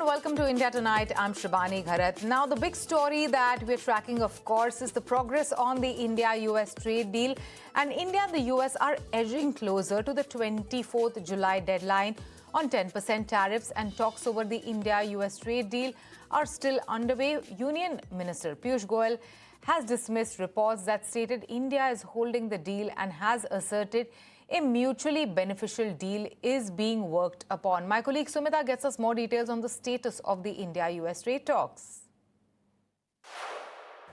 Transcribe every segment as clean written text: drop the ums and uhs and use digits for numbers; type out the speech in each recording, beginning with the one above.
welcome to India Tonight. I'm Shribani Gharat. Now, the big story that we're tracking, of course, is the progress on the India-US trade deal. And India and the US are edging closer to the 24th July deadline on 10% tariffs, and talks over the India-US trade deal are still underway. Union Minister Piyush Goyal has dismissed reports that stated India is holding the deal and has asserted a mutually beneficial deal is being worked upon. My colleague Sumita gets us more details on the status of the India-US trade talks.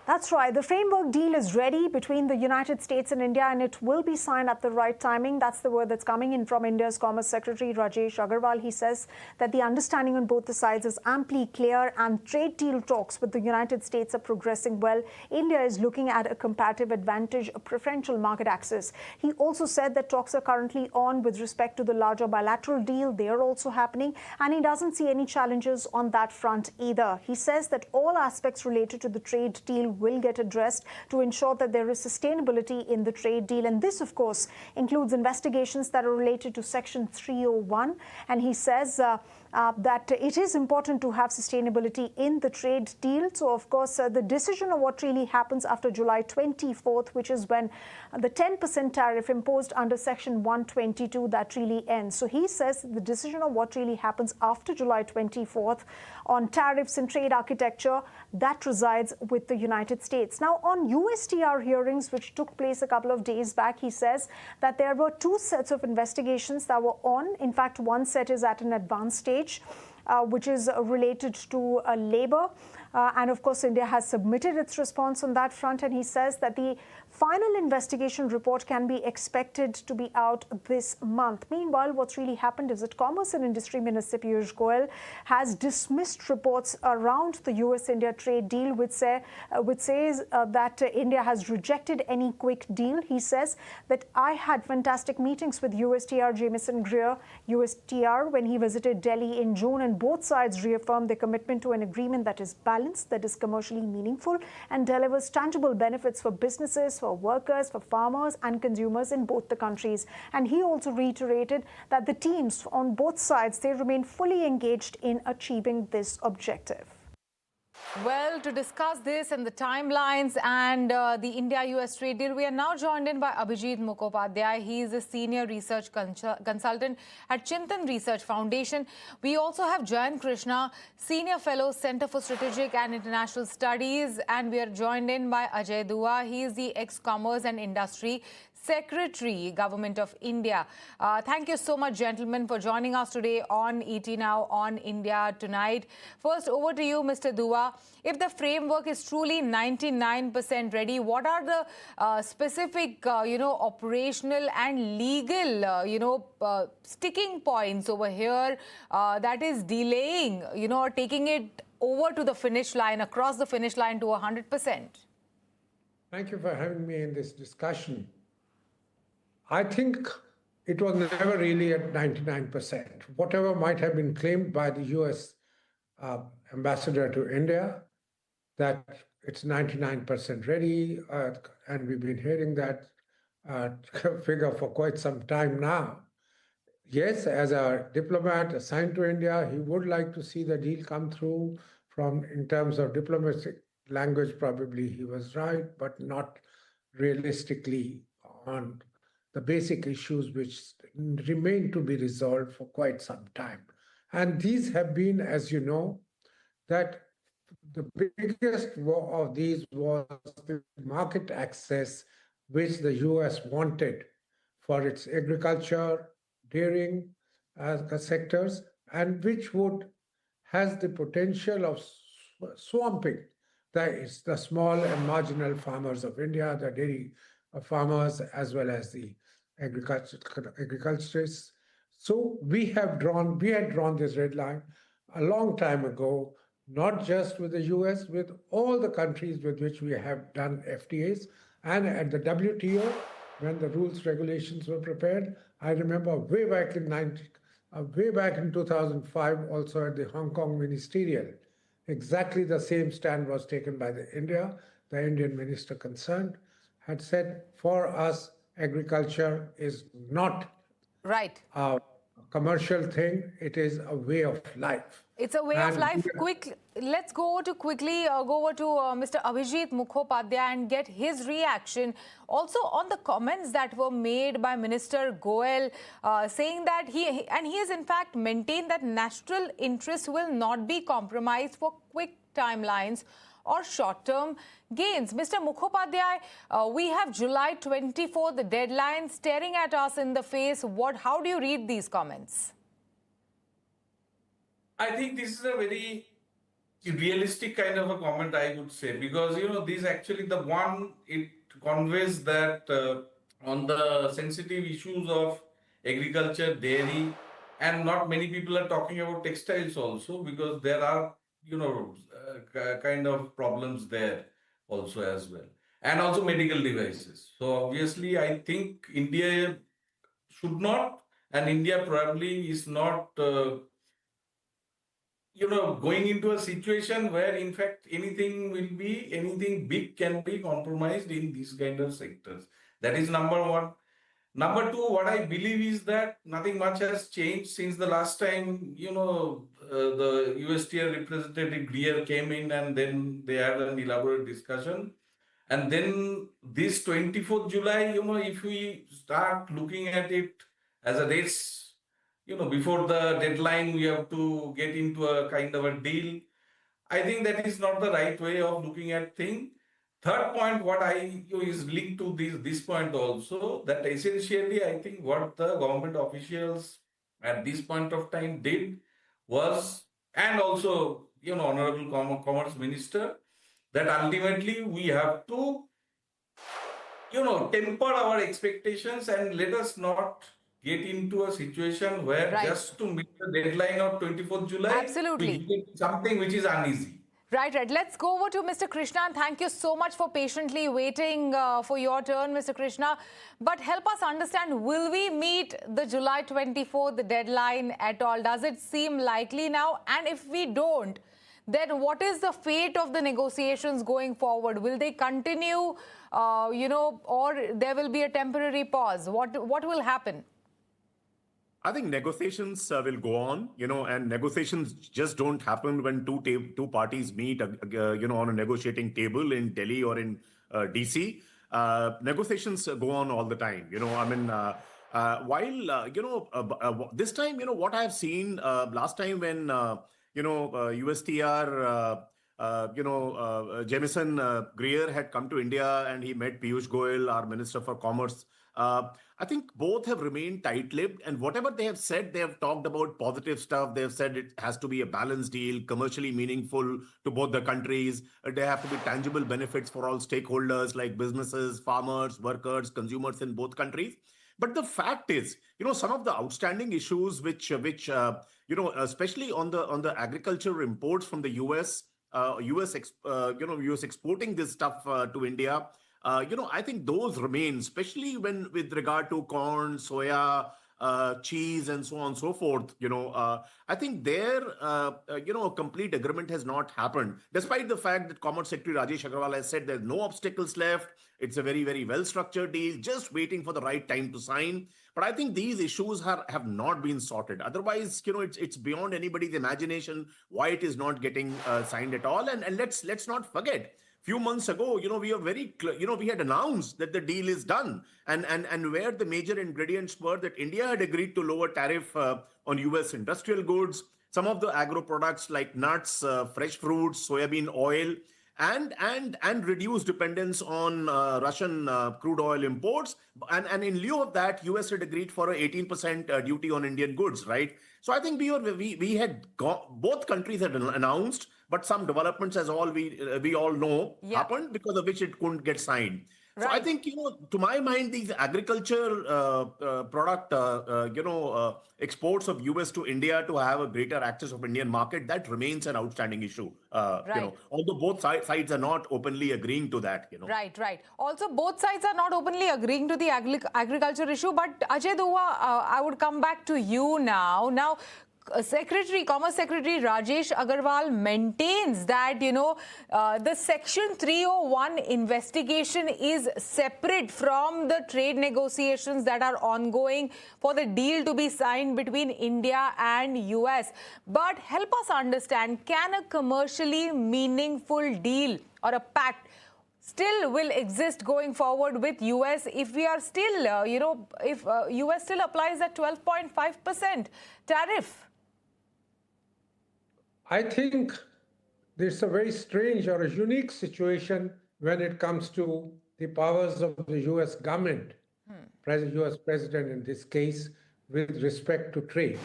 That's right. The framework deal is ready between the United States and India, and it will be signed at the right timing. That's the word that's coming in from India's Commerce Secretary Rajesh Agarwal. He says that the understanding on both the sides is amply clear and trade deal talks with the United States are progressing well. India is looking at a comparative advantage, a preferential market access. He also said that talks are currently on with respect to the larger bilateral deal. They are also happening, and he doesn't see any challenges on that front either. He says that all aspects related to the trade deal will get addressed to ensure that there is sustainability in the trade deal. And this, of course, includes investigations that are related to Section 301. And he says that it is important to have sustainability in the trade deal. So, of course, the decision of what really happens after July 24th, which is when the 10% tariff imposed under Section 122, that really ends. So he says the decision of what really happens after July 24th on tariffs and trade architecture, that resides with the United States. Now, on USTR hearings, which took place a couple of days back, he says that there were two sets of investigations that were on. In fact, one set is at an advanced stage, which is related to labor. And of course, India has submitted its response on that front. And he says that the final investigation report can be expected to be out this month. Meanwhile, what's really happened is that Commerce and Industry Minister Piyush Goyal has dismissed reports around the US-India trade deal, which says that India has rejected any quick deal. He says that I had fantastic meetings with USTR Jameson Greer, USTR, when he visited Delhi in June, and both sides reaffirmed their commitment to an agreement that is balanced, that is commercially meaningful, and delivers tangible benefits for businesses, for workers, for farmers and consumers in both the countries. And he also reiterated that the teams on both sides, they remain fully engaged in achieving this objective. Well, to discuss this and the timelines and the India-US trade deal, we are now joined in by Abhijit Mukhopadhyay. He is a senior research consultant at Chintan Research Foundation. We also have Jayant Krishna, senior fellow, Center for Strategic and International Studies, and we are joined in by Ajay Dua. He is the ex-Commerce and Industry Secretary, Government of India. Thank you so much, gentlemen, for joining us today on ET Now on India Tonight. First, over to you, Mr. Dua. If the framework is truly 99% ready, what are the specific, operational and legal, sticking points over here that is delaying, or taking it over to the finish line, across the finish line to 100%? Thank you for having me in this discussion. I think it was never really at 99%. Whatever might have been claimed by the US ambassador to India, that it's 99% ready, and we've been hearing that figure for quite some time now. Yes, as a diplomat assigned to India, he would like to see the deal come through. In terms of diplomatic language, probably he was right, but not realistically on the basic issues which remain to be resolved for quite some time. And these have been, as you know, that the biggest of these was the market access which the US wanted for its agriculture, dairying sectors, and which has the potential of swamping the small and marginal farmers of India, the dairy farmers, as well as the agriculturists. So we had drawn this red line a long time ago, not just with the US, with all the countries with which we have done FTAs, and at the WTO, when the rules regulations were prepared. I remember way back in 2005, also at the Hong Kong Ministerial, exactly the same stand was taken by the Indian minister concerned, had said, for us, agriculture is not right. commercial thing. It is a way of life. It's a way of And life. Let's go over to Mr. Abhijit Mukhopadhyay and get his reaction. Also on the comments that were made by Minister Goel, saying that he has in fact maintained that national interests will not be compromised for quick timelines or short-term gains. Mr. Mukhopadhyay, we have July 24, the deadline staring at us in the face. How do you read these comments? I think this is a very realistic kind of a comment, I would say, because, this actually it conveys that on the sensitive issues of agriculture, dairy, and not many people are talking about textiles also, because there are, kind of problems there also as well. And also medical devices. So obviously, I think India should not, and India probably is not going into a situation where, in fact, anything big can be compromised in these kind of sectors. That is number one. Number two, what I believe is that nothing much has changed since the last time, the USTR representative Greer came in, and then they had an elaborate discussion. And then this 24th July, if we start looking at it as a race, before the deadline, we have to get into a kind of a deal. I think that is not the right way of looking at things. Third point, what is linked to this point also, that essentially I think what the government officials at this point of time did was, and also, Honorable Commerce Minister, that ultimately we have to, temper our expectations and let us not get into a situation where just to meet the deadline of 24th July, Absolutely, we get something which is uneasy. Right. Let's go over to Mr. Krishna. And thank you so much for patiently waiting for your turn, Mr. Krishna. But help us understand, will we meet the July 24th, the deadline at all? Does it seem likely now? And if we don't, then what is the fate of the negotiations going forward? Will they continue, or there will be a temporary pause? What will happen? I think negotiations will go on, and negotiations just don't happen when two parties meet, on a negotiating table in Delhi or in DC. Negotiations go on all the time, while, this time, what I've seen last time when, USTR, Jamieson Greer had come to India and he met Piyush Goyal, our Minister for Commerce. I think both have remained tight-lipped, and whatever they have said, they have talked about positive stuff. They have said it has to be a balanced deal, commercially meaningful to both the countries. There have to be tangible benefits for all stakeholders like businesses, farmers, workers, consumers in both countries. But the fact is, some of the outstanding issues which especially on the agriculture imports from the US, US exporting this stuff to India. I think those remain, especially with regard to corn, soya, cheese, and so on and so forth. I think there, a complete agreement has not happened, despite the fact that Commerce Secretary Rajesh Agrawal has said there's no obstacles left. It's a very, very well-structured deal, just waiting for the right time to sign. But I think these issues have not been sorted. Otherwise, it's beyond anybody's imagination why it is not getting signed at all. And let's not forget, few months ago, we were we had announced that the deal is done, and where the major ingredients were that India had agreed to lower tariff on US industrial goods, some of the agro products like nuts, fresh fruits, soybean oil, and reduce dependence on Russian crude oil imports. And in lieu of that, US had agreed for an 18% duty on Indian goods, right? So I think we had both countries had announced, but some developments, as we all know, happened, because of which it couldn't get signed. So I think, to my mind, these agriculture product, exports of US to India to have a greater access of Indian market, that remains an outstanding issue. Although both sides are not openly agreeing to that. Right. Also, both sides are not openly agreeing to the agriculture issue. But Ajay Dua, I would come back to you now. Now, Commerce Secretary Rajesh Agarwal maintains that, the Section 301 investigation is separate from the trade negotiations that are ongoing for the deal to be signed between India and US. But help us understand, can a commercially meaningful deal or a pact still will exist going forward with US if we are still, if US still applies that 12.5% tariff? I think it's a very strange or a unique situation when it comes to the powers of the US government, US president in this case, with respect to trade.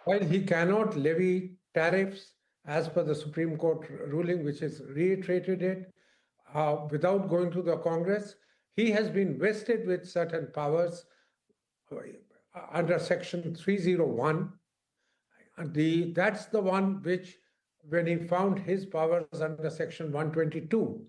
While he cannot levy tariffs as per the Supreme Court ruling, which has reiterated it, without going to the Congress, he has been vested with certain powers under Section 301. That's the one which, when he found his powers under Section 122,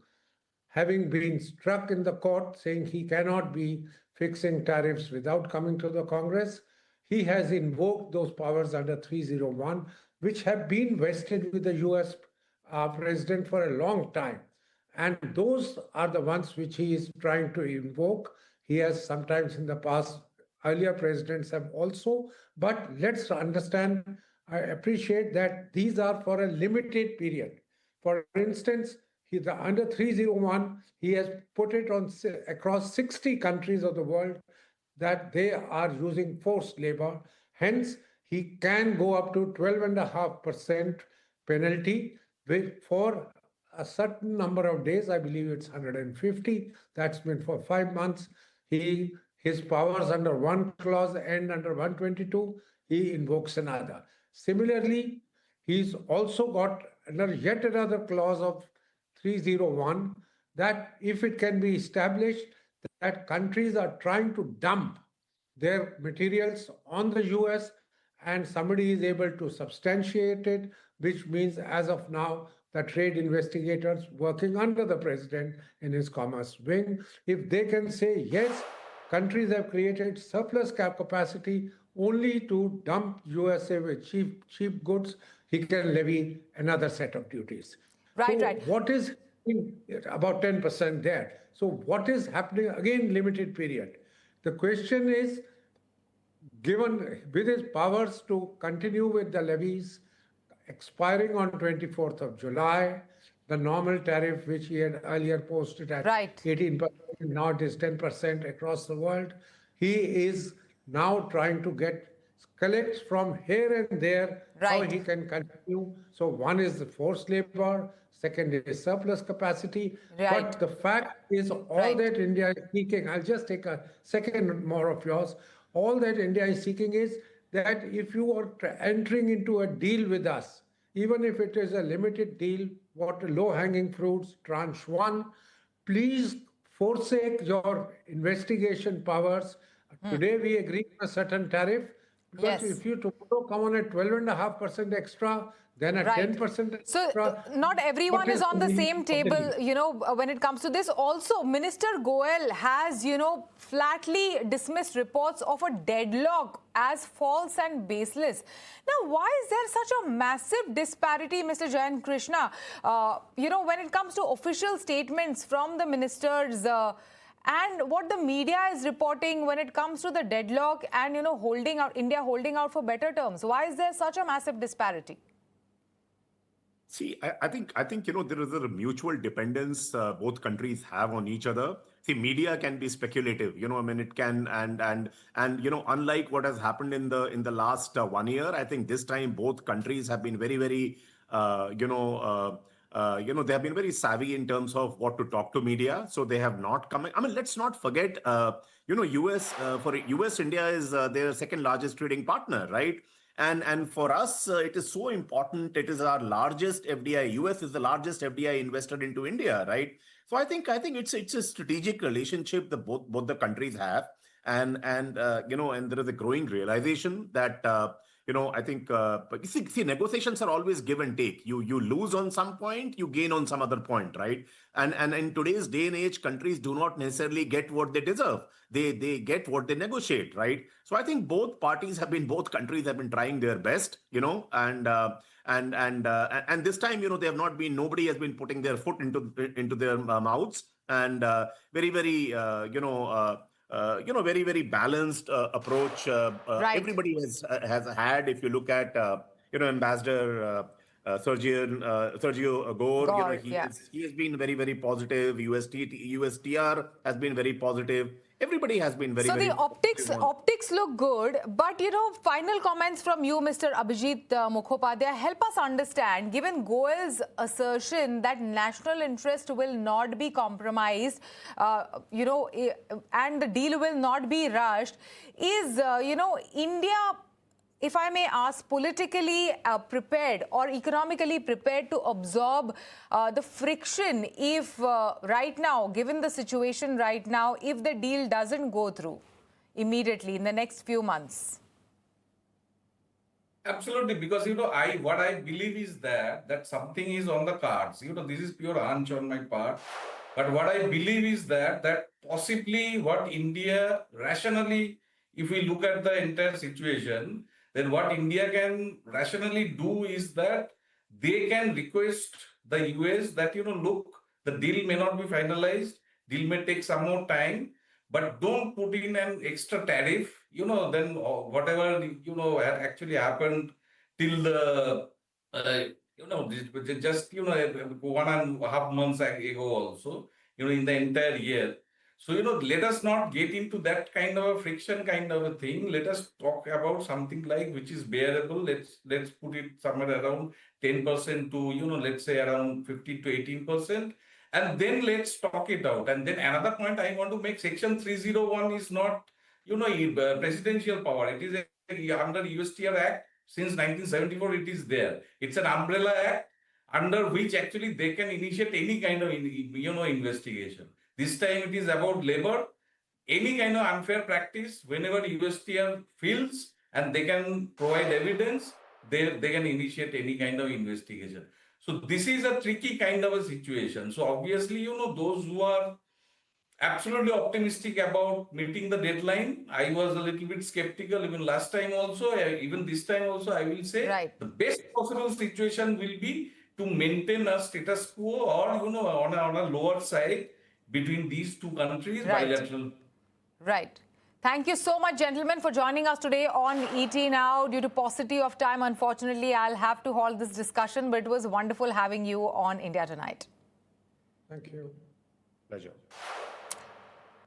having been struck in the court saying he cannot be fixing tariffs without coming to the Congress, he has invoked those powers under 301, which have been vested with the US president for a long time. And those are the ones which he is trying to invoke. He has sometimes in the past, earlier presidents have also, but let's understand, I appreciate that these are for a limited period. For instance, under 301, he has put it on across 60 countries of the world that they are using forced labor. Hence, he can go up to 12.5% penalty for a certain number of days. I believe it's 150. That's been for 5 months. His powers under one clause end under 122. He invokes another. Similarly, he's also got yet another clause of 301 that if it can be established that countries are trying to dump their materials on the US and somebody is able to substantiate it, which means as of now, the trade investigators working under the president in his commerce wing, if they can say, yes, countries have created surplus capacity only to dump USA with cheap goods, he can levy another set of duties. Right, so right. What is about 10% there? So what is happening? Again, limited period. The question is, given with his powers to continue with the levies expiring on 24th of July, the normal tariff which he had earlier posted at 18%, now it is 10% across the world. He is now trying to collect from here and there how he can continue. So one is the forced labor, second is surplus capacity. But the fact is all that India is seeking, I'll just take a second more of yours, all that India is seeking is that if you are entering into a deal with us, even if it is a limited deal, what low-hanging fruits, tranche one, please forsake your investigation powers. Today we agree on a certain tariff, but if you tomorrow come on at 12.5% extra, then at 10% extra. So not everyone is on the same table, when it comes to this. Also, Minister Goel has, flatly dismissed reports of a deadlock as false and baseless. Now, why is there such a massive disparity, Mr. Jayant Krishna, when it comes to official statements from the ministers and what the media is reporting when it comes to the deadlock and, India holding out for better terms? Why is there such a massive disparity? See, I think there is a mutual dependence both countries have on each other. See, media can be speculative, it can and unlike what has happened in the last 1 year, I think this time both countries have been very, very they have been very savvy in terms of what to talk to media. So they have not come. Let's not forget, US, India is their second largest trading partner, right? And for us, it is so important. It is our largest FDI. US is the largest FDI invested into India, right? So I think it's a strategic relationship that both the countries have, and there is a growing realization that I think, but see, negotiations are always give and take. You lose on some point, you gain on some other point, right? And in today's day and age, countries do not necessarily get what they deserve. They get what they negotiate, right? So I think both countries have been trying their best, and this time, they have not been. Nobody has been putting their foot into their mouths, and very very very very balanced approach. Right. Everybody has had. If you look at Ambassador Sergio Gore, Gore, yeah. he has been very very positive. USTR has been very positive. Everybody has been very So very the optics look good, but final comments from you, Mr. Abhijit Mukhopadhyay, help us understand, given Goel's assertion that national interest will not be compromised, and the deal will not be rushed, is, India, if I may ask, politically prepared or economically prepared to absorb the friction if right now, given the situation right now, if the deal doesn't go through immediately in the next few months? Absolutely, because what I believe is that something is on the cards. This is pure hunch on my part. But what I believe is that possibly what India rationally, if we look at the entire situation, then what India can rationally do is that they can request the US that, look, the deal may not be finalized, deal may take some more time, but don't put in an extra tariff, then whatever, had actually happened till the, just, 1.5 months ago also, in the entire year. So, let us not get into that kind of a friction kind of a thing. Let us talk about something like which is bearable. Let's put it somewhere around 10% to, let's say around 15 to 18%. And then let's talk it out. And then another point I want to make, Section 301 is not, presidential power. It is under USTR Act. Since 1974, it is there. It's an umbrella act under which actually they can initiate any kind of, investigation. This time it is about labor. Any kind of unfair practice, whenever USTR feels and they can provide evidence, they can initiate any kind of investigation. So this is a tricky kind of a situation. So obviously, those who are absolutely optimistic about meeting the deadline, I was a little bit skeptical even last time also, even this time also, I will say Right. the best possible situation will be to maintain a status quo or, on a lower side between these two countries, Right. bilateral. Right. Thank you so much, gentlemen, for joining us today on ET Now. Due to paucity of time, unfortunately, I'll have to halt this discussion, but it was wonderful having you on India Tonight. Thank you. Pleasure.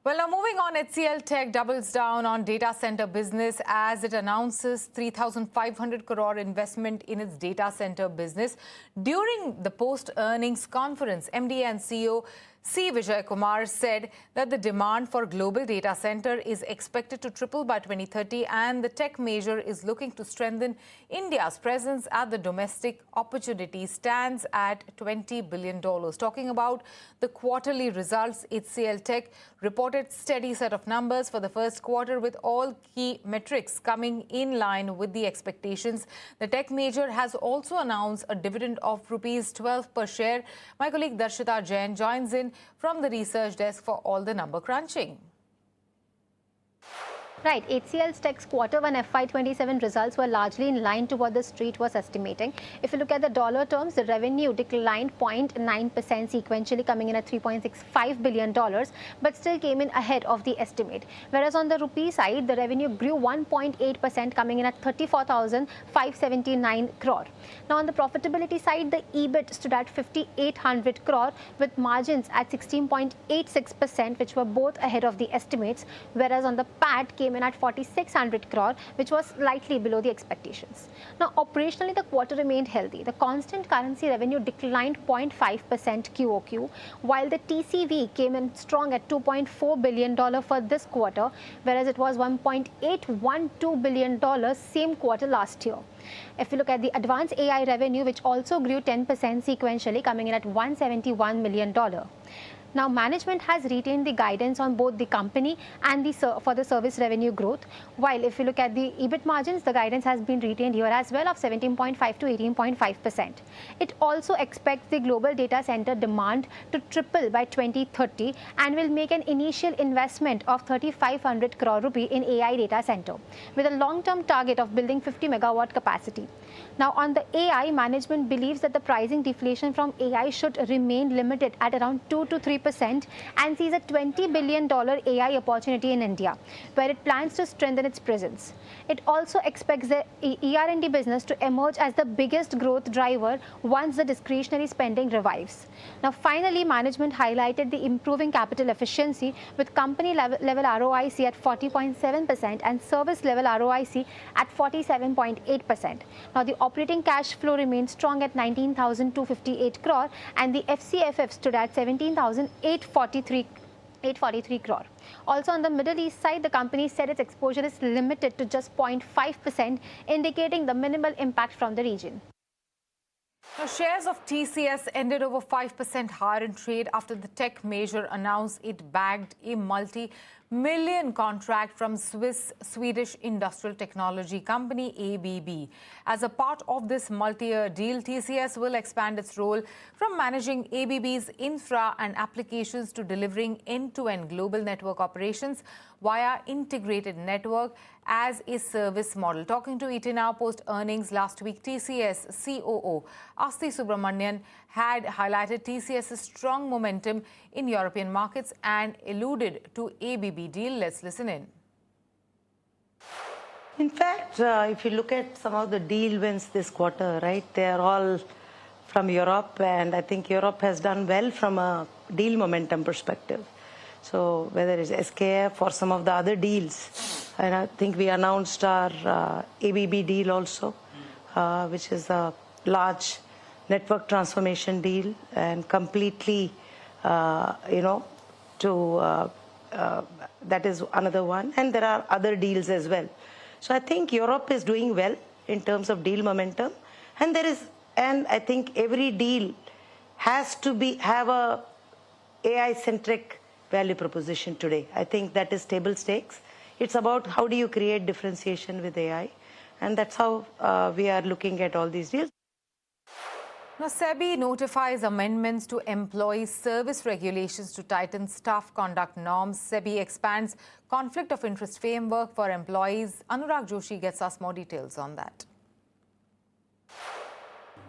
Well, now moving on, HCL Tech doubles down on data center business as it announces 3,500 crore investment in its data center business. During the post-earnings conference, MD and CEO C. Vijay Kumar said that the demand for global data center is expected to triple by 2030, and the tech major is looking to strengthen India's presence at the domestic opportunity stands at $20 billion. Talking about the quarterly results, HCL Tech reported steady set of numbers for the first quarter with all key metrics coming in line with the expectations. The tech major has also announced a dividend of ₹12 per share. My colleague Darshita Jain joins in from the research desk for all the number crunching. Right, HCL Tech's Q1 FY27 results were largely in line to what the street was estimating. If you look at the dollar terms, the revenue declined 0.9% sequentially, coming in at $3.65 billion, but still came in ahead of the estimate. Whereas on the rupee side, the revenue grew 1.8%, coming in at 34,579 crore. Now on the profitability side, the EBIT stood at 5,800 crore with margins at 16.86%, which were both ahead of the estimates, whereas on the PAT came in at 4,600 crore, which was slightly below the expectations. Now, operationally, the quarter remained healthy. The constant currency revenue declined 0.5% QOQ, while the TCV came in strong at $2.4 billion for this quarter, whereas it was $1.812 billion same quarter last year. If you look at the advanced AI revenue, which also grew 10% sequentially, coming in at $171 million. Now, management has retained the guidance on both the company and for the service revenue growth. While if you look at the EBIT margins, the guidance has been retained here as well of 17.5 to 18.5%. It also expects the global data center demand to triple by 2030 and will make an initial investment of 3,500 crore rupee in AI data center with a long-term target of building 50 megawatt capacity. Now, on the AI, management believes that the pricing deflation from AI should remain limited at around 2 to 3% and sees a $20 billion AI opportunity in India, where it plans to strengthen its presence. It also expects the ER&D business to emerge as the biggest growth driver once the discretionary spending revives. Now, finally, management highlighted the improving capital efficiency with company level ROIC at 40.7% and service level ROIC at 47.8%. Now, the operating cash flow remains strong at 19,258 crore and the FCFF stood at 17,843 crore. Also on the Middle East side, the company said its exposure is limited to just 0.5%, indicating the minimal impact from the region. Now, shares of TCS ended over 5% higher in trade after the tech major announced it bagged a multi-million contract from Swedish industrial technology company ABB. As a part of this multi-year deal, TCS will expand its role from managing ABB's infra and applications to delivering end-to-end global network operations via integrated network as a service model. Talking to ET Now post earnings last week, TCS COO Asti Subramanian had highlighted TCS's strong momentum in European markets and alluded to ABB deal. Let's listen in. In fact, if you look at some of the deal wins this quarter, right, they are all from Europe, and I think Europe has done well from a deal momentum perspective. So whether it's SKF or some of the other deals, and I think we announced our ABB deal also, which is a large network transformation deal and completely, that is another one. And there are other deals as well. So I think Europe is doing well in terms of deal momentum. And I think every deal has to have a AI-centric value proposition today. I think that is table stakes. It's about how do you create differentiation with AI. And that's how we are looking at all these deals. Now, SEBI notifies amendments to employee service regulations to tighten staff conduct norms. SEBI expands conflict of interest framework for employees. Anurag Joshi gets us more details on that.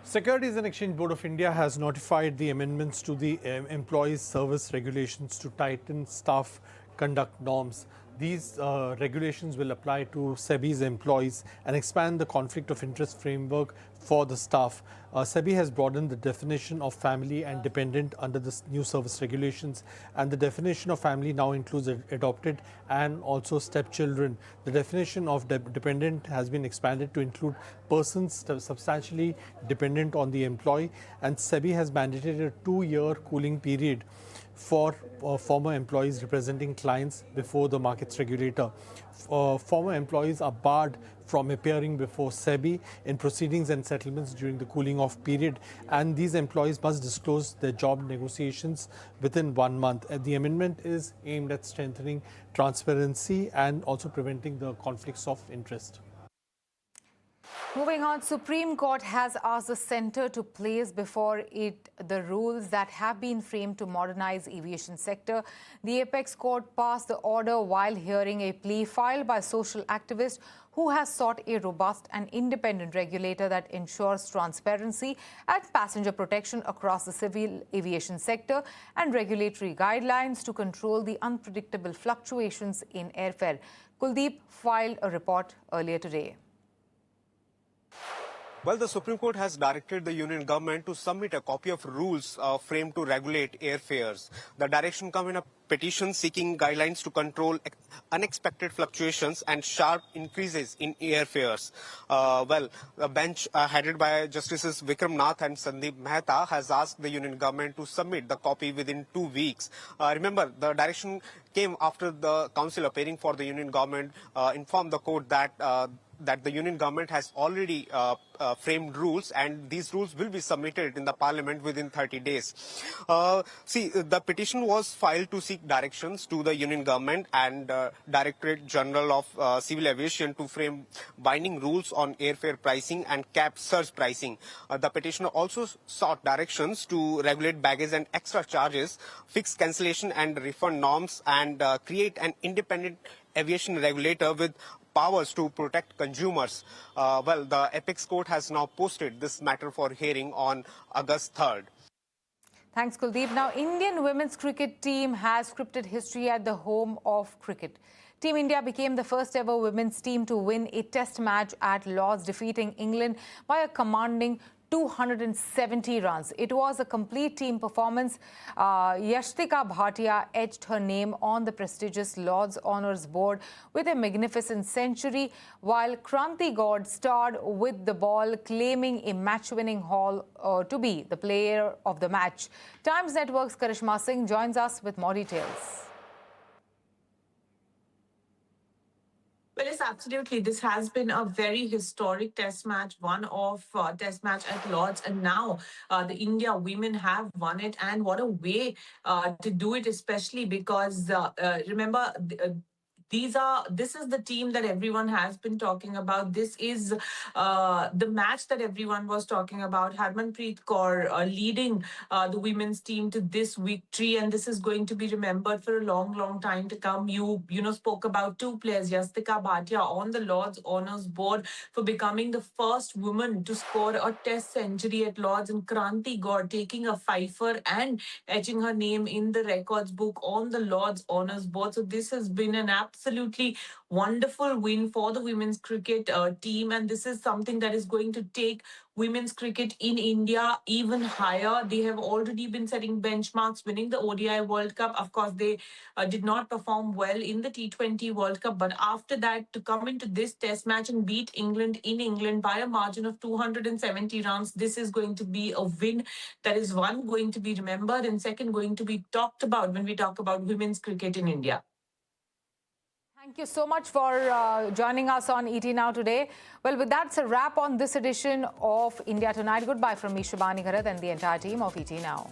Securities and Exchange Board of India has notified the amendments to the employees service regulations to tighten staff conduct norms. These regulations will apply to SEBI's employees and expand the conflict of interest framework for the staff. SEBI has broadened the definition of family and dependent under the new service regulations, and the definition of family now includes adopted and also stepchildren. The definition of dependent has been expanded to include persons substantially dependent on the employee, and SEBI has mandated a 2-year cooling period for former employees representing clients before the markets regulator. Former employees are barred from appearing before SEBI in proceedings and settlements during the cooling off period, and these employees must disclose their job negotiations within 1 month. The amendment is aimed at strengthening transparency and also preventing the conflicts of interest. Moving on, Supreme Court has asked the centre to place before it the rules that have been framed to modernize aviation sector. The apex court passed the order while hearing a plea filed by a social activist who has sought a robust and independent regulator that ensures transparency and passenger protection across the civil aviation sector and regulatory guidelines to control the unpredictable fluctuations in airfare. Kuldeep filed a report earlier today. Well, the Supreme Court has directed the union government to submit a copy of rules framed to regulate airfares. The direction comes in a petition seeking guidelines to control unexpected fluctuations and sharp increases in airfares. The bench headed by Justices Vikram Nath and Sandeep Mehta has asked the union government to submit the copy within 2 weeks. Remember, the direction came after the council appearing for the union government informed the court that that the union government has already framed rules, and these rules will be submitted in the parliament within 30 days. The petition was filed to seek directions to the union government and Directorate General of Civil Aviation to frame binding rules on airfare pricing and cap surge pricing. The petitioner also sought directions to regulate baggage and extra charges, fix cancellation and refund norms, and create an independent aviation regulator with powers to protect consumers. The Apex Court has now posted this matter for hearing on August 3rd. Thanks, Kuldeep. Now, Indian women's cricket team has scripted history at the home of cricket. Team India became the first ever women's team to win a test match at Lord's, defeating England by a commanding 270 runs. It was a complete team performance. Yashtika Bhatia etched her name on the prestigious Lord's Honours Board with a magnificent century, while Kranti Gaur starred with the ball, claiming a match-winning haul to be the player of the match. Times Network's Karishma Singh joins us with more details. Well, yes, absolutely. This has been a very historic test match, one of test match at Lord's. And now the India women have won it. And what a way to do it, especially because remember, this is the team that everyone has been talking about. This is the match that everyone was talking about. Harmanpreet Kaur leading the women's team to this victory, and this is going to be remembered for a long, long time to come. You spoke about two players, Yastika Bhatia on the Lord's Honours Board for becoming the first woman to score a test century at Lord's, and Kranti Gaur taking a fifer and etching her name in the records book on the Lord's Honours Board. So this has been an absolutely wonderful win for the women's cricket team, and this is something that is going to take women's cricket in India even higher. They have already been setting benchmarks, winning the ODI World Cup. Of course, they did not perform well in the T20 World Cup, but after that, to come into this test match and beat England in England by a margin of 270 runs, this is going to be a win that is, one, going to be remembered, and second, going to be talked about when we talk about women's cricket in India. Thank you so much for joining us on ET Now today. Well, with that, it's a wrap on this edition of India Tonight. Goodbye from me, Shubhani Gharat, and the entire team of ET Now.